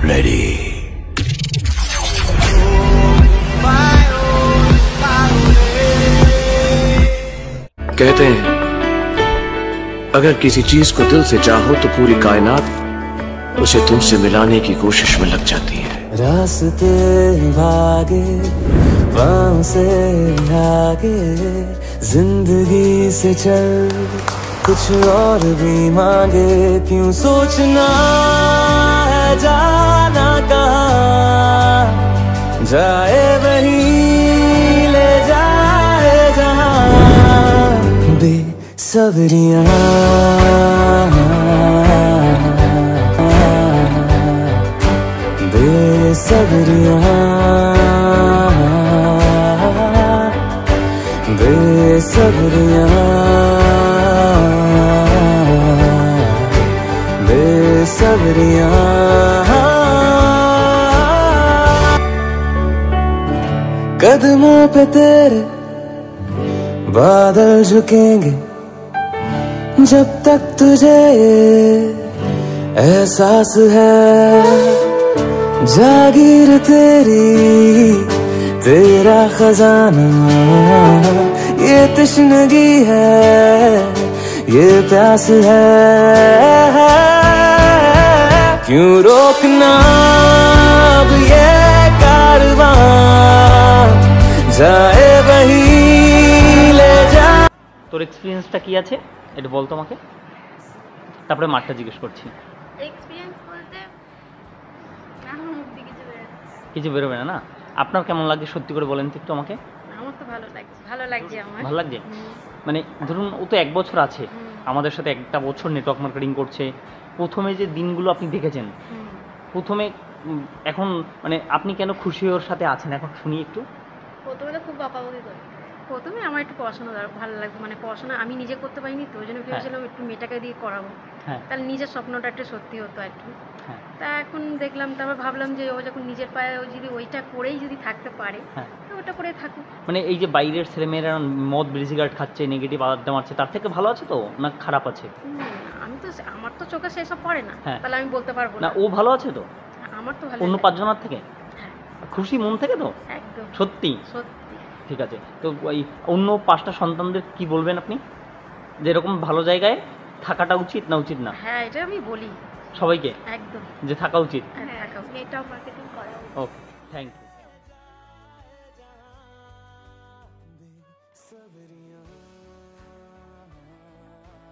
Ready. कहते हैं अगर किसी चीज को दिल से चाहो तो पूरी कायनात उसे तुमसे मिलाने की कोशिश में लग जाती है। रास्ते भागे पाँव से आगे जिंदगी से चल कुछ और भी मांगे, क्यों सोचना है जाना कहाँ, जाए वहीं ले जाए जहाँ। बेसब्रियाँ बेसब्रियाँ बेसब्रियाँ बेसब्रियाँ। कदमों पे तेरे बादल झुकेंगे जब तक तुझे एहसास है, जागीर तेरी तेरा खजाना, ये तश्नगी है ये प्यास है, क्यों रोकना अब ये कारवां, जाए वही ले जा। তোর এক্সপেরিয়েন্সটা কি আছে এটা বল তোমাকে, তারপরে মাঠটা জিজ্ঞেস করছি। এক্সপেরিয়েন্স বলতে আমার মুখ দিয়ে কিছু বেরোবে না? না আপনার কেমন লাগছে সত্যি করে বলেন তো একটু আমাকে। আমার তো ভালো লাগছে আমার। ভালো লাগছে মানে ধরুন ও তো 1 বছর আছে আমাদের সাথে, 1টা বছর নেটওয়ার্ক মার্কেটিং করছে। প্রথমে যে দিনগুলো আপনি দেখেছেন, প্রথমে এখন মানে আপনি কেন খুশি ওর সাথে আছেন এখন শুনি একটু। প্রথমে তো খুব বকাবকি করে, প্রথমে আমার একটু পড়াশোনা ভালো লাগতো, মানে পড়াশোনা আমি নিজে করতে পারিনি তো ওই জন্য ভেবেছিলাম একটু মেয়েটাকে দিয়ে করাবো, তাহলে নিজের স্বপ্নটা একটু সত্যি হতো একটু। তা এখন দেখলাম, তারপর ভাবলাম যে ও যখন নিজের পায়ে ও যদি ওইটা করেই যদি থাকতে পারে তো ওটা করে থাকুক। মানে এই যে বাইরের ছেলেমেয়েরা মদ বিড়ি সিগারেট খাচ্ছে, নেগেটিভ আড্ডা মারছে, তার থেকে ভালো আছে তো না খারাপ আছে? আমি তো আমার তো চোখে সেসব পড়ে না, তাহলে আমি বলতে পারবো না। ও ভালো আছে তো? আমার তো ভালো। অন্য 5 জনের থেকে খুশি মন থেকে তো? একদম সত্যি সত্যি। ঠিক আছে, তো ওই অন্য 5টা সন্তানদের কি বলবেন আপনি, যে এরকম ভালো জায়গায় থাকাটা উচিত না উচিত না? হ্যাঁ এটা আমি বলি সবাইকে একদম যে থাকা উচিত। হ্যাঁ থাকা উচিত, এটাও মার্কেটিং করা। ওকে, থ্যাংক ইউ।